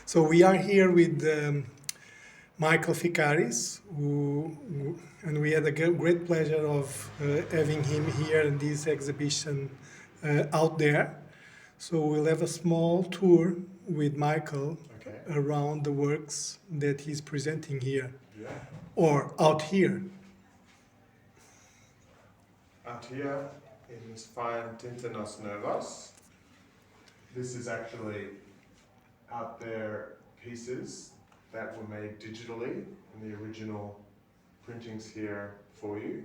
So we are here with Michael Fikaris, and we had a great pleasure of having him here in this exhibition out there. So we'll have a small tour with Michael Okay. around the works that he's presenting here, Yeah. or out here. Out here in this fine Tintanos Novos, this is actually out there pieces that were made digitally in the original printings here for you.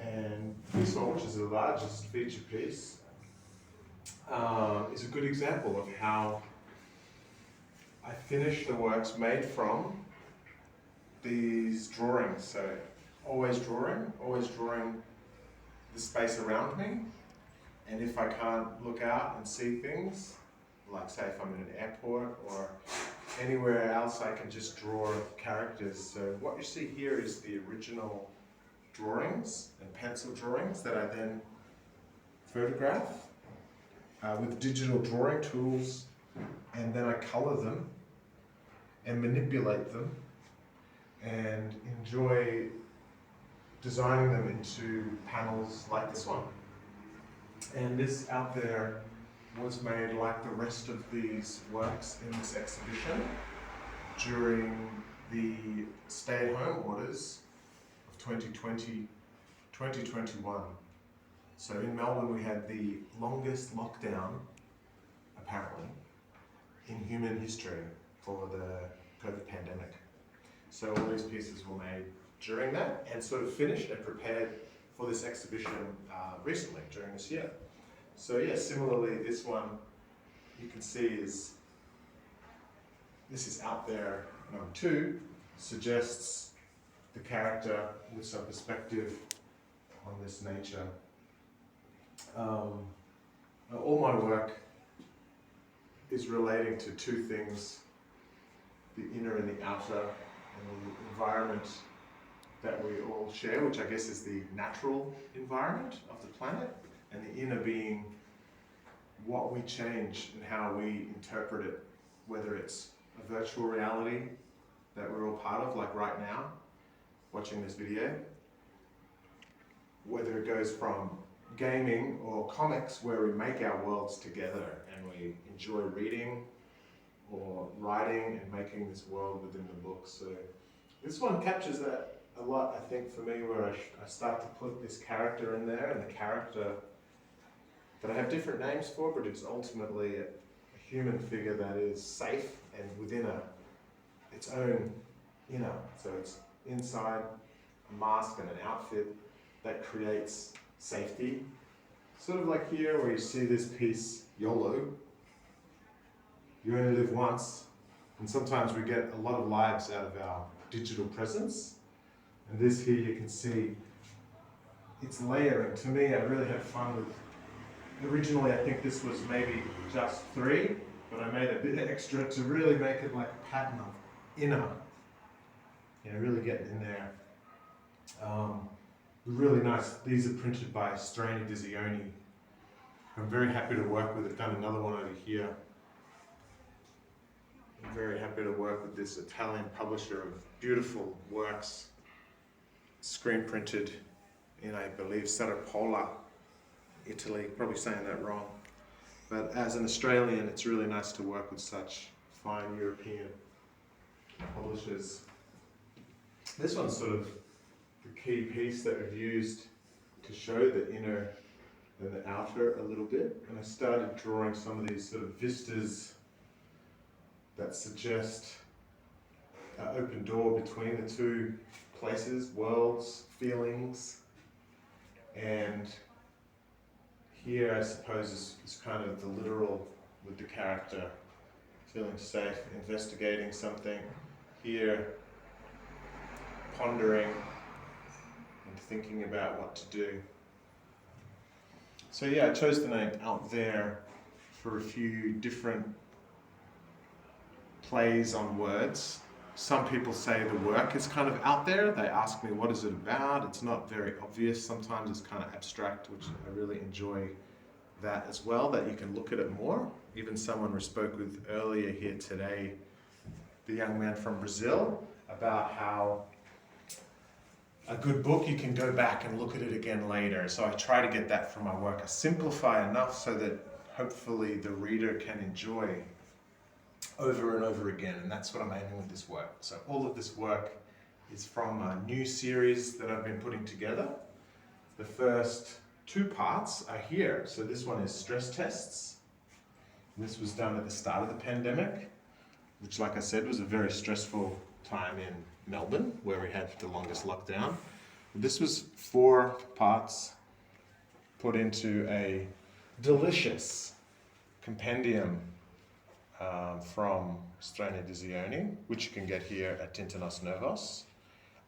And this one, which is the largest feature piece, is a good example of how I finish the works made from these drawings. So always drawing the space around me. And if I can't look out and see things, like say if I'm in an airport or anywhere else, I can just draw characters. So what you see here is the original drawings and pencil drawings that I then photograph with digital drawing tools, and then I color them and manipulate them and enjoy designing them into panels like this one. And this out there was made like the rest of these works in this exhibition during the stay-at-home orders of 2020, 2021. So in Melbourne we had the longest lockdown, apparently, in human history for the COVID pandemic. So all these pieces were made during that and sort of finished and prepared for this exhibition recently, during this year. So yeah, similarly, this one you can see this is out there number 2, suggests the character with some perspective on this nature. All my work is relating to two things: the inner and the outer, and the environment that we all share, which I guess is the natural environment of the planet, and the inner being what we change and how we interpret it, whether it's a virtual reality that we're all part of, like right now, watching this video, whether it goes from gaming or comics where we make our worlds together and we enjoy reading or writing and making this world within the book. So this one captures that a lot, I think, for me, where I start to put this character in there, and the character that I have different names for, but it's ultimately a human figure that is safe and within its own inner. So it's inside a mask and an outfit that creates safety. Sort of like here where you see this piece, YOLO, you only live once, and sometimes we get a lot of lives out of our digital presence. And this here you can see it's layering. To me, I really had fun with, originally I think this was maybe just 3, but I made a bit extra to really make it like a pattern of inner, really getting in there. Really nice. These are printed by Strani Dizioni. I'm very happy to work with. I've done another one over here. I'm very happy to work with this Italian publisher of beautiful works, screen printed in, I believe, Sarapola, Italy. Probably saying that wrong. But as an Australian, it's really nice to work with such fine European publishers. This one's sort of the key piece that we've used to show the inner and the outer a little bit. And I started drawing some of these sort of vistas that suggest an open door between the two places, worlds, feelings. And here, I suppose, is kind of the literal with the character feeling safe, investigating something. Here, pondering and thinking about what to do. So yeah, I chose the name Out There for a few different plays on words. Some people say the work is kind of out there. They ask me, what is it about? It's not very obvious. Sometimes it's kind of abstract, which I really enjoy that as well, that you can look at it more. Even someone we spoke with earlier here today, the young man from Brazil, about how a good book, you can go back and look at it again later. So I try to get that from my work. I simplify enough so that hopefully the reader can enjoy over and over again, and that's what I'm aiming with this work. So all of this work is from a new series that I've been putting together. The first 2 parts are here. So this one is stress tests. This was done at the start of the pandemic, which, like I said, was a very stressful time in Melbourne, where we had the longest lockdown. This was 4 parts put into a delicious compendium from Strane di Zioni, which you can get here at Tinta nos Novos.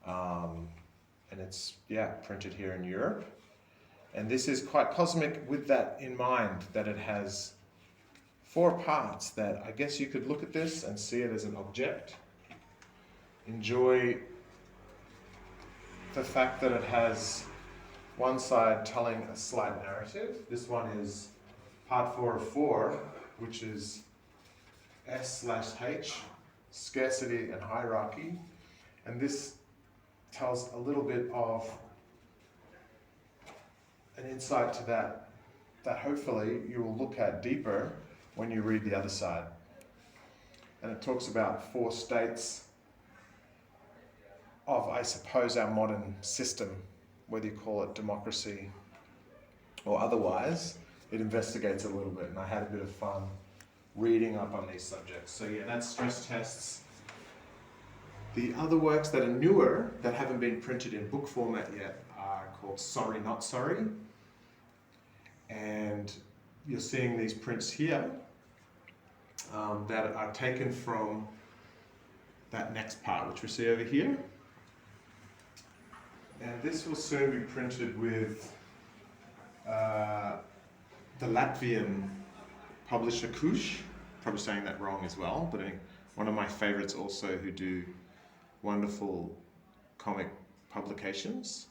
And it's, printed here in Europe. And this is quite cosmic with that in mind, that it has 4 parts that I guess you could look at this and see it as an object. Enjoy the fact that it has one side telling a slight narrative. This one is part 4 of 4, which is S/H, scarcity and hierarchy. And this tells a little bit of an insight to that hopefully you will look at deeper when you read the other side. And it talks about 4 states of, I suppose, our modern system, whether you call it democracy or otherwise. It investigates a little bit, and I had a bit of fun reading up on these subjects. So that's stress tests. The other works that are newer, that haven't been printed in book format yet, are called Sorry Not Sorry. And you're seeing these prints here that are taken from that next part, which we see over here. And this will soon be printed with the Latvian publisher Kush, probably saying that wrong as well, but one of my favorites also, who do wonderful comic publications.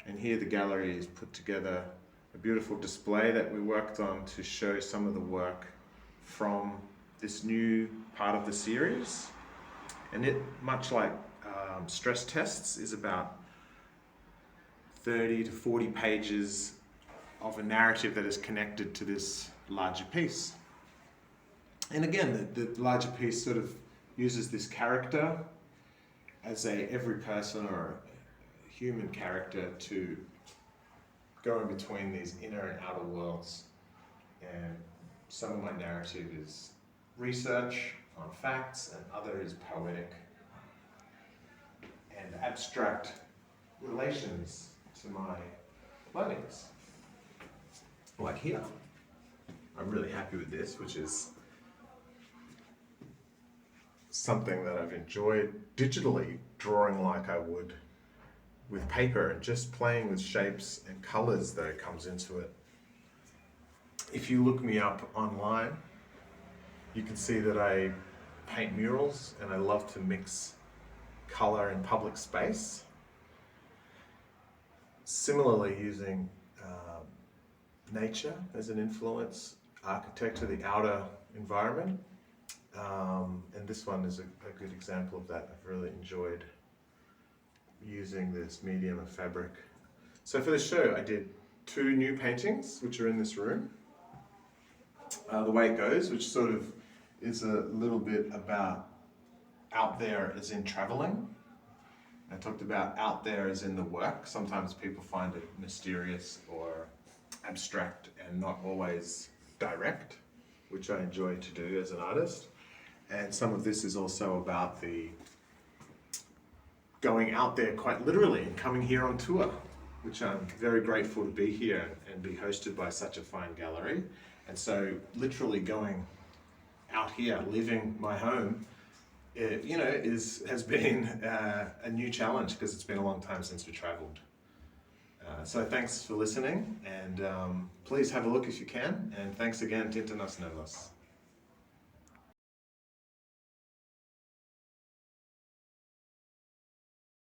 And here the gallery has put together a beautiful display that we worked on to show some of the work from this new part of the series. And it, much like stress tests, is about 30 to 40 pages of a narrative that is connected to this larger piece. And again, the larger piece sort of uses this character as every person or human character to go in between these inner and outer worlds. And some of my narrative is research on facts, and other is poetic and abstract relations to my learnings. Like here, I'm really happy with this, which is something that I've enjoyed digitally, drawing like I would with paper, and just playing with shapes and colors that comes into it. If you look me up online, you can see that I paint murals, and I love to mix color in public space. Similarly, using nature as an influence, architecture, the outer environment. And this one is a good example of that. I've really enjoyed using this medium of fabric. So for the show, I did 2 new paintings, which are in this room. The Way It Goes, which sort of is a little bit about out there as in traveling. I talked about out there as in the work. Sometimes people find it mysterious or abstract and not always direct, which I enjoy to do as an artist. And some of this is also about the going out there quite literally and coming here on tour, which I'm very grateful to be here and be hosted by such a fine gallery. And so literally going out here, leaving my home, has been a new challenge, because it's been a long time since we traveled. So thanks for listening, and please have a look if you can, and thanks again, Tinta nos Novos.